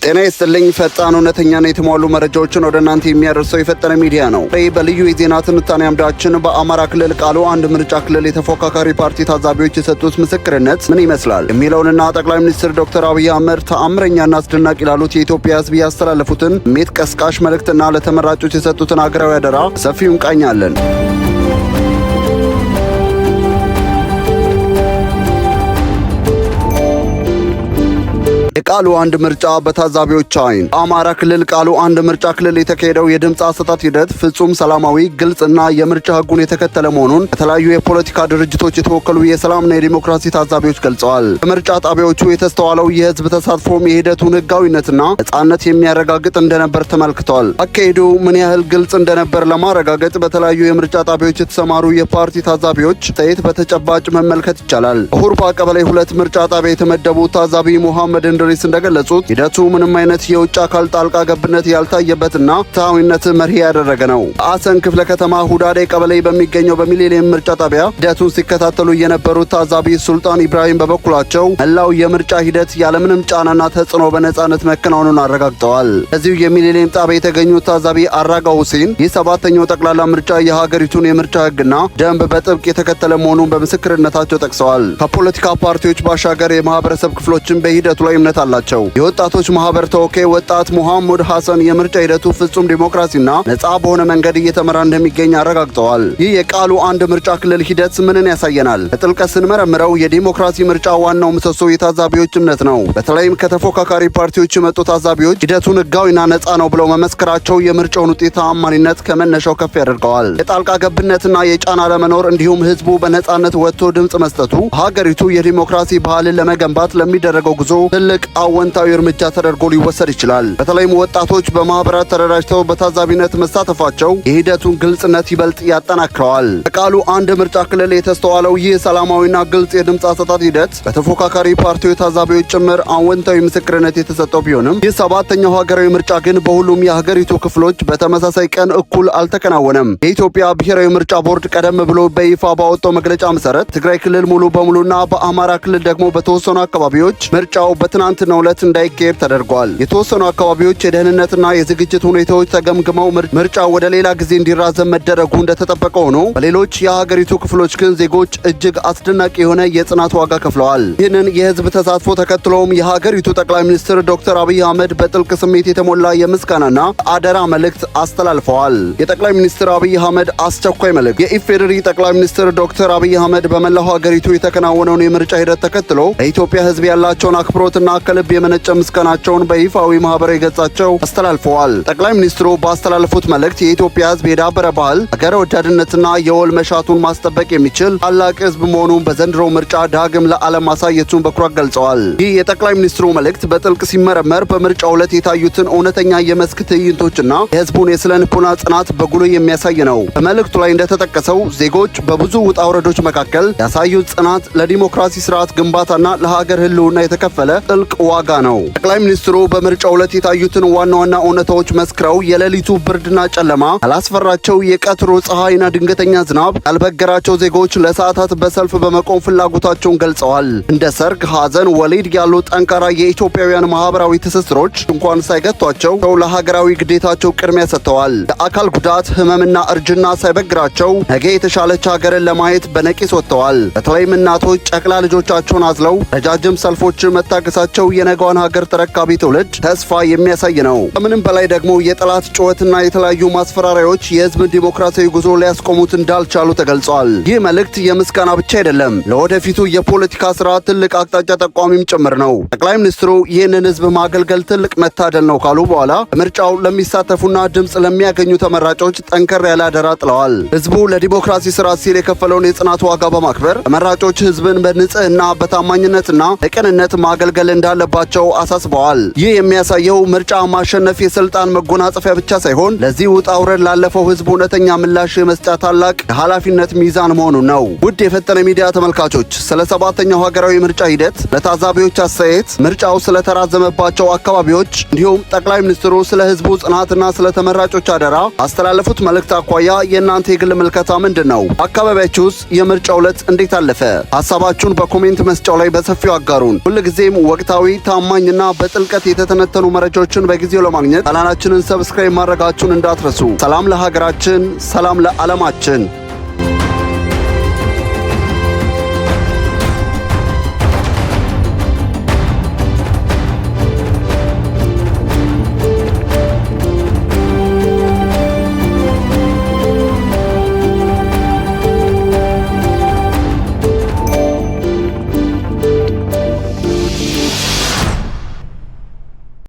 ጤና ይስጥልኝ። ፈጣን እውነተኛና የተሟሉ መረጃዎችን ወደ እናንተ የሚያደርሰው የፈጠነ ሚዲያ ነው። በልዩ የዜና ትንታኔ አምዳችን በአማራ ክልል ቃሉ አንድ ምርጫ ክልል የተፎካካሪ ፓርቲ ታዛቢዎች የሰጡት ምስክርነት ምን ይመስላል የሚለውንና ጠቅላይ ሚኒስትር ዶክተር አብይ አህመድ ተአምረኛና አስደናቂ ላሉት የኢትዮጵያ ሕዝብ ያስተላለፉትን ስሜት ቀስቃሽ መልእክትና ለተመራጮች የሰጡትን ሀገራዊ አደራ ሰፊው እንቃኛለን። የቃሉ አንድ ምርጫ በታዛቢዎች አይን። በአማራ ክልል ቃሉ አንድ ምርጫ ክልል የተካሄደው የድምፅ አሰጣጥ ሂደት ፍጹም ሰላማዊ፣ ግልጽና የምርጫ ሕጉን የተከተለ መሆኑን ከተለያዩ የፖለቲካ ድርጅቶች የተወከሉ የሰላምና የዲሞክራሲ ታዛቢዎች ገልጸዋል። በምርጫ ጣቢያዎቹ የተስተዋለው የህዝብ ተሳትፎም የሂደቱን ሕጋዊነትና ነጻነት የሚያረጋግጥ እንደነበር ተመልክቷል። አካሄዱ ምን ያህል ግልጽ እንደነበር ለማረጋገጥ በተለያዩ የምርጫ ጣቢያዎች የተሰማሩ የፓርቲ ታዛቢዎች አስተያየት በተጨባጭ መመልከት ይቻላል። በሁርባ ቀበሌ 2 ምርጫ ጣቢያ የተመደቡት ታዛቢ ሙሐመድ እንድሪስ እንደገለጹት ሂደቱ ምንም አይነት የውጭ አካል ጣልቃ ገብነት ያልታየበትና ፍትሃዊነት መርህ ያደረገ ነው። በአሰን ክፍለ ከተማ ሁዳዴ ቀበሌ በሚገኘው በሚሊኒየም ምርጫ ጣቢያ ሂደቱን ሲከታተሉ የነበሩት ታዛቢ ሱልጣን ኢብራሂም በበኩላቸው መላው የምርጫ ሂደት ያለምንም ጫናና ተጽዕኖ በነጻነት መከናወኑን አረጋግጠዋል። እዚሁ የሚሊኒየም ጣቢያ የተገኙት ታዛቢ አራጋው ሁሴን ይህ 7ኛው ጠቅላላ ምርጫ የሀገሪቱን የምርጫ ህግና ደንብ በጥብቅ የተከተለ መሆኑን በምስክርነታቸው ጠቅሰዋል። ከፖለቲካ ፓርቲዎች ባሻገር የማህበረሰብ ክፍሎችን በሂደቱ ላይ እምነት አላቸው። የወጣቶች ማህበር ተወካይ ወጣት ሙሐመድ ሐሰን የምርጫ ሂደቱ ፍጹም ዲሞክራሲና ነጻ በሆነ መንገድ እየተመራ እንደሚገኝ አረጋግጠዋል። ይህ የቃሉ አንድ ምርጫ ክልል ሂደት ምንን ያሳየናል? በጥልቀት ስንመረምረው የዲሞክራሲ ምርጫ ዋናው ምሰሶ የታዛቢዎች እምነት ነው። በተለይም ከተፎካካሪ ፓርቲዎች የመጡ ታዛቢዎች ሂደቱን ህጋዊና ነጻ ነው ብለው መመስከራቸው የምርጫውን ውጤት ተአማኒነት ከመነሻው ከፍ ያደርገዋል። የጣልቃ ገብነትና የጫና ለመኖር እንዲሁም ህዝቡ በነጻነት ወጥቶ ድምጽ መስጠቱ ሀገሪቱ የዲሞክራሲ ባህልን ለመገንባት ለሚደረገው ጉዞ ትልቅ አወንታዊ እርምጃ ተደርጎ ሊወሰድ ይችላል። በተለይም ወጣቶች በማህበራት ተደራጅተው በታዛቢነት መሳተፋቸው የሂደቱን ግልጽነት ይበልጥ ያጠናክረዋል። በቃሉ አንድ ምርጫ ክልል የተስተዋለው ይህ ሰላማዊና ግልጽ የድምፅ አሰጣጥ ሂደት በተፎካካሪ ፓርቲዎች ታዛቢዎች ጭምር አወንታዊ ምስክርነት የተሰጠው ቢሆንም ይህ 7ኛው ሀገራዊ ምርጫ ግን በሁሉም የሀገሪቱ ክፍሎች በተመሳሳይ ቀን እኩል አልተከናወነም። የኢትዮጵያ ብሔራዊ ምርጫ ቦርድ ቀደም ብሎ በይፋ ባወጣው መግለጫ መሰረት ትግራይ ክልል ሙሉ በሙሉና በአማራ ክልል ደግሞ በተወሰኑ አካባቢዎች ምርጫው በትናንትናው ዕለት እንዳይካሄድ ተደርጓል። የተወሰኑ አካባቢዎች የደህንነትና የዝግጅት ሁኔታዎች ተገምግመው ምርጫው ወደ ሌላ ጊዜ እንዲራዘም መደረጉ እንደተጠበቀ ሆኖ በሌሎች የሀገሪቱ ክፍሎች ግን ዜጎች እጅግ አስደናቂ የሆነ የጽናት ዋጋ ከፍለዋል። ይህንን የህዝብ ተሳትፎ ተከትሎም የሀገሪቱ ጠቅላይ ሚኒስትር ዶክተር አብይ አህመድ በጥልቅ ስሜት የተሞላ የምስጋናና አደራ መልእክት አስተላልፈዋል። የጠቅላይ ሚኒስትር አብይ አህመድ አስቸኳይ መልእክት። የኢፌዴሪ ጠቅላይ ሚኒስትር ዶክተር አብይ አህመድ በመላው ሀገሪቱ የተከናወነውን የምርጫ ሂደት ተከትሎ ለኢትዮጵያ ህዝብ ያላቸውን አክብሮትና ከልብ የመነጨ ምስጋናቸውን በይፋዊ ማህበራዊ ገጻቸው አስተላልፈዋል። ጠቅላይ ሚኒስትሩ ባስተላለፉት መልእክት የኢትዮጵያ ህዝብ የዳበረ ባህል፣ ሀገር ወዳድነትና የወል መሻቱን ማስጠበቅ የሚችል ታላቅ ህዝብ መሆኑን በዘንድሮው ምርጫ ዳግም ለዓለም ማሳየቱን በኩራት ገልጸዋል። ይህ የጠቅላይ ሚኒስትሩ መልእክት በጥልቅ ሲመረመር በምርጫው ዕለት የታዩትን እውነተኛ የመስክ ትዕይንቶችና የህዝቡን የስነ ልቦና ጽናት በጉልህ የሚያሳይ ነው። በመልእክቱ ላይ እንደተጠቀሰው ዜጎች በብዙ ውጣ ውረዶች መካከል ያሳዩት ጽናት ለዲሞክራሲ ስርዓት ግንባታና ለሀገር ህልውና የተከፈለ ጥልቅ ዋጋ ነው። ጠቅላይ ሚኒስትሩ በምርጫው ዕለት የታዩትን ዋና ዋና እውነታዎች መስክረው የሌሊቱ ብርድና ጨለማ ያላስፈራቸው የቀትሩ ፀሐይና ድንገተኛ ዝናብ ያልበገራቸው ዜጎች ለሰዓታት በሰልፍ በመቆም ፍላጎታቸውን ገልጸዋል። እንደ ሰርግ፣ ሐዘን፣ ወሊድ ያሉ ጠንካራ የኢትዮጵያውያን ማህበራዊ ትስስሮች እንኳን ሳይገቷቸው ለሀገራዊ ግዴታቸው ቅድሚያ ሰጥተዋል። የአካል ጉዳት፣ ህመምና እርጅና ሳይበግራቸው ነገ የተሻለች ሀገርን ለማየት በነቂስ ወጥተዋል። በተለይም እናቶች ጨቅላ ልጆቻቸውን አዝለው ረጃጅም ሰልፎችን መታገሳቸው የነገዋን ሀገር ተረካቢ ትውልድ ተስፋ የሚያሳይ ነው። ከምንም በላይ ደግሞ የጠላት ጩኸትና የተለያዩ ማስፈራሪያዎች የህዝብን ዲሞክራሲያዊ ጉዞ ሊያስቆሙት እንዳልቻሉ ተገልጿል። ይህ መልእክት የምስጋና ብቻ አይደለም፣ ለወደፊቱ የፖለቲካ ስርዓት ትልቅ አቅጣጫ ጠቋሚም ጭምር ነው። ጠቅላይ ሚኒስትሩ ይህንን ህዝብ ማገልገል ትልቅ መታደል ነው ካሉ በኋላ በምርጫው ለሚሳተፉና ድምፅ ለሚያገኙ ተመራጮች ጠንከር ያለ አደራ ጥለዋል። ህዝቡ ለዲሞክራሲ ስርዓት ሲል የከፈለውን የጽናት ዋጋ በማክበር ተመራጮች ህዝብን በንጽህና በታማኝነትና በቅንነት ማገልገል እንዳለባቸው አሳስበዋል። ይህ የሚያሳየው ምርጫ ማሸነፍ የስልጣን መጎናጸፊያ ብቻ ሳይሆን ለዚህ ውጣ ውረድ ላለፈው ህዝብ እውነተኛ ምላሽ የመስጫ ታላቅ የኃላፊነት ሚዛን መሆኑን ነው። ውድ የፈጠነ ሚዲያ ተመልካቾች ስለ 7ኛው ሀገራዊ ምርጫ ሂደት፣ ለታዛቢዎች አስተያየት፣ ምርጫው ስለተራዘመባቸው አካባቢዎች እንዲሁም ጠቅላይ ሚኒስትሩ ስለ ህዝቡ ጽናትና ስለ ተመራጮች አደራ አስተላለፉት መልእክት አኳያ የእናንተ የግል ምልከታ ምንድን ነው? አካባቢያችሁስ የምርጫው ዕለት እንዴት አለፈ? ሀሳባችሁን በኮሜንት መስጫው ላይ በሰፊው አጋሩን። ሁልጊዜም ወቅታዊ ወቅታዊ ታማኝና በጥልቀት የተተነተኑ መረጃዎችን በጊዜው ለማግኘት ቻናላችንን ሰብስክራይብ ማድረጋችሁን እንዳትረሱ። ሰላም ለሀገራችን፣ ሰላም ለዓለማችን።